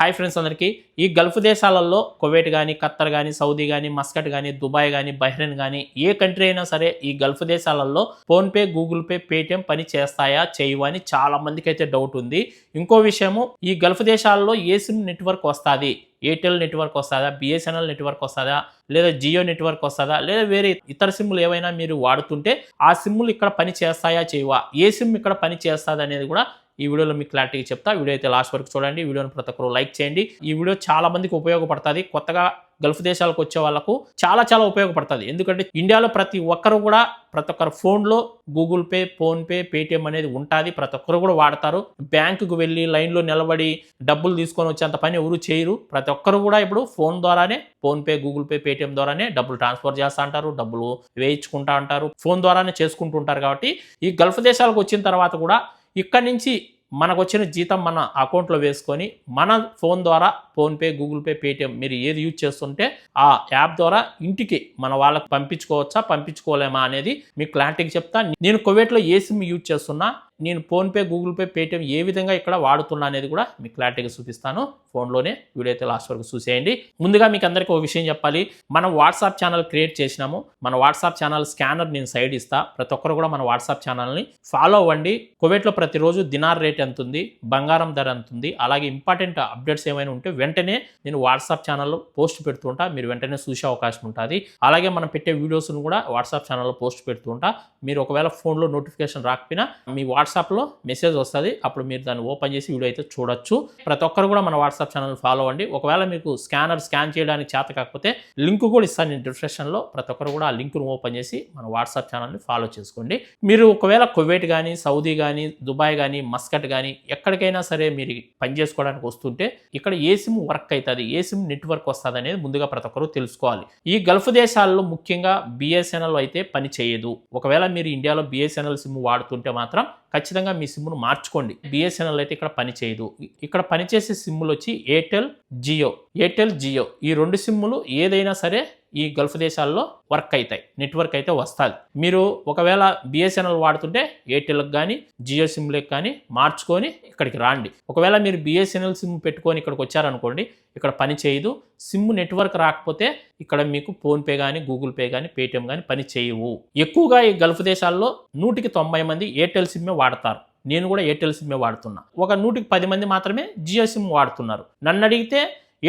Hi friends అందరికీ ఈ Gulf దేశాలలో కువైట్ కానీ ఖత్తర్ కానీ సౌదీ కానీ మస్కట్ కానీ దుబాయ్ కానీ బహ్రెయిన్ కానీ ఏ కంట్రీ అయినా సరే ఈ గల్ఫ్ దేశాలలో ఫోన్పే గూగుల్ పే పేటిఎం పని చేస్తాయా చేయవా అని చాలా మందికి అయితే డౌట్ ఉంది. ఇంకో విషయము ఈ గల్ఫ్ దేశాలలో ఏ సిమ్ నెట్వర్క్ వస్తుంది, ఎయిర్టెల్ నెట్వర్క్ వస్తుందా, బిఎస్ఎన్ఎల్ నెట్వర్క్ వస్తుందా, లేదా జియో నెట్వర్క్ వస్తుందా, లేదా వేరే ఇతర సిమ్లు ఏవైనా మీరు వాడుతుంటే ఆ సిమ్లు ఇక్కడ పని చేస్తాయా చేయవా, ఏ సిమ్ ఇక్కడ పని చేస్తుంది అనేది కూడా ఈ వీడియోలో మీకు క్లారిటీగా చెప్తా. వీడియో అయితే లాస్ట్ వరకు చూడండి. వీడియోని ప్రతి ఒక్కరు లైక్ చేయండి. ఈ వీడియో చాలా మందికి ఉపయోగపడుతుంది. కొత్తగా గల్ఫ్ దేశాలకు వచ్చే వాళ్ళకు చాలా ఉపయోగపడుతుంది. ఎందుకంటే ఇండియాలో ప్రతి ఒక్కరు ఫోన్లో గూగుల్ పే, ఫోన్పే, పేటిఎం అనేది ఉంటుంది. ప్రతి ఒక్కరు కూడా వాడతారు. బ్యాంకుకు వెళ్ళి లైన్లో నిలబడి డబ్బులు తీసుకొని వచ్చేంత పని ఎవరు చేయరు. ప్రతి ఒక్కరు కూడా ఇప్పుడు ఫోన్ ద్వారానే ఫోన్పే, గూగుల్ పే, పేటిఎం ద్వారానే డబ్బులు ట్రాన్స్ఫర్ చేస్తూ అంటారు, డబ్బులు వేయించుకుంటా అంటారు, ఫోన్ ద్వారానే చేసుకుంటూ ఉంటారు. కాబట్టి ఈ గల్ఫ్ దేశాలకు వచ్చిన తర్వాత కూడా ఇక్కడి నుంచి మనకు వచ్చిన జీతం మన అకౌంట్లో వేసుకొని మన ఫోన్ ద్వారా ఫోన్పే, గూగుల్ పే, పేటిఎం మీరు ఏది యూజ్ చేస్తుంటే ఆ యాప్ ద్వారా ఇంటికి మన వాళ్ళకి పంపించుకోవచ్చా పంపించుకోలేమా అనేది మీకు క్లారిటీగా చెప్తా. నేను కువైట్లో ఏ సిమ్ యూజ్ చేస్తున్నా, నేను ఫోన్పే, గూగుల్ పే, పేటిఎం ఏ విధంగా ఇక్కడ వాడుతున్నా అనేది కూడా మీకు క్లారిటీగా చూపిస్తాను. ఫోన్లోనే వీడియో అయితే లాస్ట్ వరకు చూసేయండి. ముందుగా మీకు అందరికీ ఒక విషయం చెప్పాలి. మనం వాట్సాప్ ఛానల్ క్రియేట్ చేసినాము. మన వాట్సాప్ ఛానల్ స్కానర్ నేను సైడ్ ఇస్తా. ప్రతి ఒక్కరు కూడా మన వాట్సాప్ ఛానల్ని ఫాలో అవ్వండి. కువైట్లో ప్రతిరోజు దినార్ రేట్ ఎంత ఉంది, బంగారం ధర ఎంత ఉంది, అలాగే ఇంపార్టెంట్ అప్డేట్స్ ఏమైనా ఉంటే వెంటనే నేను వాట్సాప్ ఛానల్లో పోస్ట్ పెడుతుంటా. మీరు వెంటనే చూసే అవకాశం ఉంటుంది. అలాగే మనం పెట్టే వీడియోస్ను కూడా వాట్సాప్ ఛానల్లో పోస్ట్ పెడుతుంటా. మీరు ఒకవేళ ఫోన్లో నోటిఫికేషన్ రాకపోయినా మీ వాట్సాప్లో మెసేజ్ వస్తుంది. అప్పుడు మీరు దాన్ని ఓపెన్ చేసి వీడియో అయితే చూడొచ్చు. ప్రతి ఒక్కరు కూడా మన వాట్సాప్ ఛానల్ ఫాలో అవ్వండి. ఒకవేళ మీకు స్కాన్ చేయడానికి చేత కాకపోతే లింక్ కూడా ఇస్తాను నేను డిస్క్రిప్షన్లో. ప్రతి ఒక్కరు కూడా ఆ లింక్ను ఓపెన్ చేసి మన వాట్సాప్ ఛానల్ని ఫాలో చేసుకోండి. మీరు ఒకవేళ కువైట్ కానీ సౌదీ కానీ దుబాయ్ కానీ మస్కట్ కానీ ఎక్కడికైనా సరే మీరు పని చేసుకోవడానికి వస్తుంటే ఇక్కడ ఏ సిమ్ వర్క్ అవుతుంది, ఏ సిమ్ నెట్వర్క్ వస్తుంది అనేది ముందుగా ప్రతి ఒక్కరు తెలుసుకోవాలి. ఈ గల్ఫ్ దేశాల్లో ముఖ్యంగా బిఎస్ఎన్ఎల్ అయితే పని చేయదు. ఒకవేళ మీరు ఇండియాలో బిఎస్ఎన్ఎల్ సిమ్ వాడుతుంటే మాత్రం ఖచ్చితంగా మీ సిమ్ను మార్చుకోండి. బిఎస్ఎన్ఎల్ అయితే ఇక్కడ పని చేయదు. ఇక్కడ పనిచేసే సిమ్ములు వచ్చి ఎయిర్టెల్, జియో ఈ రెండు సిమ్ములు ఏదైనా సరే ఈ గల్ఫ్ దేశాల్లో వర్క్ అవుతాయి, నెట్వర్క్ అయితే వస్తుంది. మీరు ఒకవేళ బిఎస్ఎన్ఎల్ వాడుతుంటే ఎయిర్టెల్కి కానీ జియో సిమ్లకు కానీ మార్చుకొని ఇక్కడికి రాండి. ఒకవేళ మీరు బిఎస్ఎన్ఎల్ సిమ్ పెట్టుకొని ఇక్కడికి వచ్చారనుకోండి, ఇక్కడ పని చేయదు. సిమ్ నెట్వర్క్ రాకపోతే ఇక్కడ మీకు ఫోన్పే కానీ గూగుల్ పే కానీ పేటిఎం కానీ పని చేయవు. ఎక్కువగా ఈ గల్ఫ్ దేశాల్లో 190 మంది ఎయిర్టెల్ సిమ్మే వాడతారు. నేను కూడా ఎయిర్టెల్ సిమ్మే వాడుతున్నా. ఒక 110 మంది మాత్రమే జియో సిమ్ వాడుతున్నారు. నన్ను అడిగితే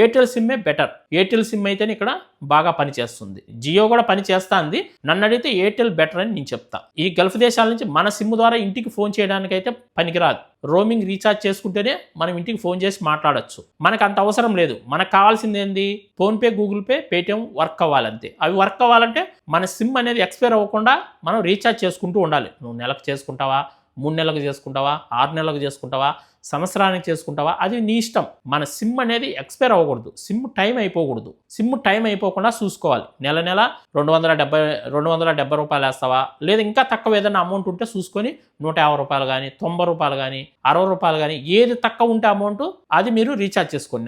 ఎయిర్టెల్ సిమ్మే బెటర్. ఎయిర్టెల్ సిమ్ అయితేనే ఇక్కడ బాగా పనిచేస్తుంది. జియో కూడా పని చేస్తుంది. నన్ను అడిగితే ఎయిర్టెల్ బెటర్ అని నేను చెప్తా. ఈ గల్ఫ్ దేశాల నుంచి మన సిమ్ ద్వారా ఇంటికి ఫోన్ చేయడానికి అయితే పనికిరాదు. రోమింగ్ రీఛార్జ్ చేసుకుంటేనే మనం ఇంటికి ఫోన్ చేసి మాట్లాడచ్చు. మనకు అంత అవసరం లేదు. మనకు కావాల్సింది ఏంది, PhonePe, Google Pay, Paytm work అవ్వాలంతే. అవి వర్క్ అవ్వాలంటే మన సిమ్ అనేది ఎక్స్పైర్ అవ్వకుండా మనం రీఛార్జ్ చేసుకుంటూ ఉండాలి. నువ్వు నెలకు చేసుకుంటావా, 3 నెలలకు చేసుకుంటావా, 6 నెలలకు చేసుకుంటావా, సంవత్సరానికి చేసుకుంటావా, అది నీ ఇష్టం. మన సిమ్ అనేది ఎక్స్పైర్ అవ్వకూడదు. సిమ్ టైం అయిపోకూడదు. సిమ్ టైం అయిపోకుండా చూసుకోవాలి. నెల 270 రూపాయలు వేస్తావా, లేదా ఇంకా తక్కువ ఏదైనా అమౌంట్ ఉంటే చూసుకొని 150 రూపాయలు కానీ 90 రూపాయలు కానీ 60 రూపాయలు కానీ ఏది తక్కువ ఉంటే అమౌంట్ అది మీరు రీఛార్జ్ చేసుకోండి.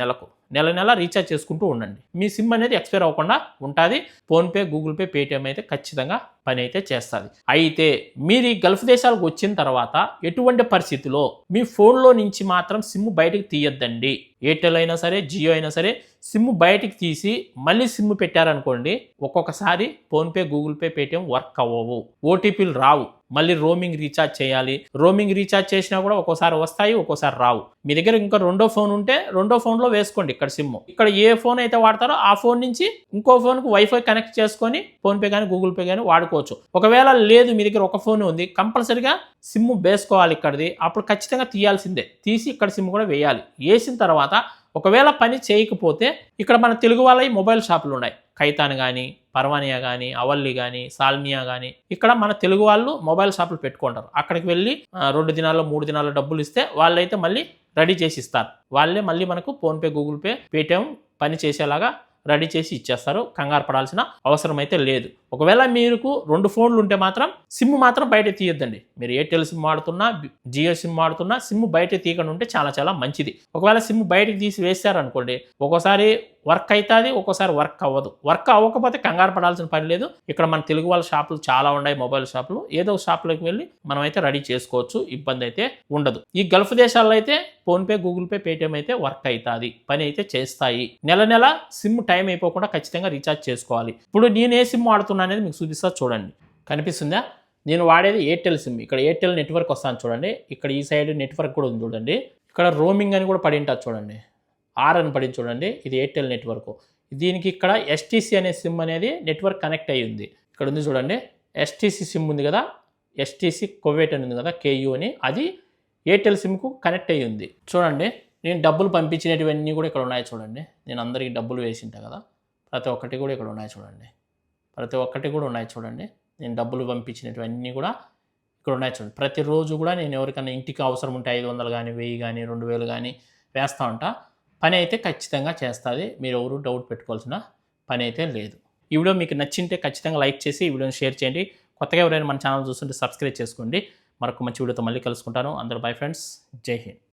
నెల రీఛార్జ్ చేసుకుంటూ ఉండండి. మీ సిమ్ అనేది ఎక్స్పైర్ అవ్వకుండా ఉంటుంది. ఫోన్పే, గూగుల్ పే, పేటిఎం అయితే ఖచ్చితంగా పని అయితే చేస్తుంది. అయితే మీరు ఈ గల్ఫ్ దేశాలకు వచ్చిన తర్వాత ఎటువంటి పరిస్థితిలో మీ ఫోన్లో నుంచి మాత్రం సిమ్ బయటకు తీయొద్దండి. ఎయిర్టెల్ అయినా సరే, జియో అయినా సరే సిమ్ బయటికి తీసి మళ్ళీ సిమ్ పెట్టారనుకోండి, ఒక్కొక్కసారి PhonePe, Google Pay, Paytm work అవ్వవు, ఓటీపీలు రావు. మళ్ళీ రోమింగ్ రీఛార్జ్ చేయాలి. రోమింగ్ రీఛార్జ్ చేసినా కూడా ఒక్కోసారి వస్తాయి, ఒక్కోసారి రావు. మీ దగ్గర ఇంకా రెండో ఫోన్ ఉంటే రెండో ఫోన్లో వేసుకోండి ఇక్కడ సిమ్. ఇక్కడ ఏ ఫోన్ అయితే వాడతారో ఆ ఫోన్ నుంచి ఇంకో ఫోన్కు వైఫై కనెక్ట్ చేసుకొని ఫోన్పే కానీ గూగుల్ పే కానీ వాడుకోవచ్చు. ఒకవేళ లేదు మీ దగ్గర ఒక ఫోన్ ఉంది, కంపల్సరిగా సిమ్ వేసుకోవాలి ఇక్కడిది. అప్పుడు ఖచ్చితంగా తీయాల్సిందే. తీసి ఇక్కడ సిమ్ కూడా వేయాలి. వేసిన తర్వాత ఒకవేళ పని చేయకపోతే ఇక్కడ మన తెలుగు వాళ్ళ మొబైల్ షాపులు ఉన్నాయి. ఖైతాన్ కానీ, పర్వానియా కానీ, అవల్లి కానీ, సాల్మియా కానీ, ఇక్కడ మన తెలుగు వాళ్ళు మొబైల్ షాపులు పెట్టుకుంటారు. అక్కడికి వెళ్ళి 2 దినాల్లో 3 దినాల్లో డబ్బులు ఇస్తే వాళ్ళైతే మళ్ళీ రెడీ చేసి ఇస్తారు. వాళ్ళే మళ్ళీ మనకు ఫోన్పే, గూగుల్ పే, పేటిఎం పని చేసేలాగా రెడీ చేసి ఇచ్చేస్తారు. కంగారు పడాల్సిన అవసరం అయితే లేదు. ఒకవేళ మీకు 2 ఫోన్లు ఉంటే మాత్రం సిమ్ మాత్రం బయట తీయొద్దండి. మీరు ఎయిర్టెల్ సిమ్ వాడుతున్నా, జియో సిమ్ వాడుతున్నా సిమ్ బయట తీయకుండా ఉంటే చాలా మంచిది. ఒకవేళ సిమ్ బయటకు తీసి వేశారనుకోండి, ఒక్కోసారి వర్క్ అవుతుంది, ఒక్కోసారి వర్క్ అవ్వదు. వర్క్ అవ్వకపోతే కంగారు పడాల్సిన పని లేదు. ఇక్కడ మన తెలుగు వాళ్ళ షాపులు చాలా ఉన్నాయి, మొబైల్ షాపులు. ఏదో షాప్లోకి వెళ్ళి మనం అయితే రెడీ చేసుకోవచ్చు, ఇబ్బంది అయితే ఉండదు. ఈ గల్ఫ్ దేశాల్లో అయితే ఫోన్పే, గూగుల్ పే, పేటిఎం అయితే వర్క్ అవుతుంది, పని అయితే చేస్తాయి. నెల సిమ్ టైం అయిపోకుండా ఖచ్చితంగా రీఛార్జ్ చేసుకోవాలి. ఇప్పుడు నేను ఏ సిమ్ వాడుతున్నా అనేది మీకు చూపిస్తా చూడండి. కనిపిస్తుందా? నేను వాడేది ఎయిర్టెల్ సిమ్. ఇక్కడ ఎయిర్టెల్ నెట్వర్క్ వస్తాను చూడండి. ఇక్కడ ఈ సైడ్ నెట్వర్క్ కూడా ఉంది చూడండి. ఇక్కడ రోమింగ్ అని కూడా పడి ఉంటుంది చూడండి, ఆర్ అని పడింది చూడండి. ఇది ఎయిర్టెల్ నెట్వర్క్. దీనికి ఇక్కడ ఎస్టీసీ అనే సిమ్ అనేది నెట్వర్క్ కనెక్ట్ అయ్యి ఉంది. ఇక్కడ ఉంది చూడండి, ఎస్టీసీ సిమ్ ఉంది కదా, ఎస్టీసీ కువైట్ అని ఉంది కదా, కేయూ అని, అది ఎయిర్టెల్ సిమ్కు కనెక్ట్ అయ్యి ఉంది చూడండి. నేను డబ్బులు పంపించినటువన్నీ కూడా ఇక్కడ ఉన్నాయి చూడండి. నేను అందరికీ డబ్బులు వేసింటా కదా, ప్రతి ఒక్కటి కూడా ఇక్కడ ఉన్నాయి చూడండి. ప్రతి ఒక్కటి కూడా ఉన్నాయి చూడండి. నేను డబ్బులు పంపించినటువన్నీ కూడా ఇక్కడ ఉన్నాయి చూడండి. ప్రతిరోజు కూడా నేను ఎవరికైనా ఇంటికి అవసరం ఉంటే 500 కానీ 1000 కానీ 2000 కానీ వేస్తూ ఉంటా. పని అయితే ఖచ్చితంగా చేస్తుంది. మీరు ఎవరు డౌట్ పెట్టుకోవాల్సిన పని అయితే లేదు. ఈ వీడియో మీకు నచ్చింటే ఖచ్చితంగా లైక్ చేసి ఈ వీడియోని షేర్ చేయండి. కొత్తగా ఎవరైనా మన ఛానల్ చూస్తుంటే సబ్స్క్రైబ్ చేసుకోండి. మరొక మంచి వీడియోతో మళ్ళీ కలుసుకుంటాను. అందరూ బై ఫ్రెండ్స్, జై హింద్.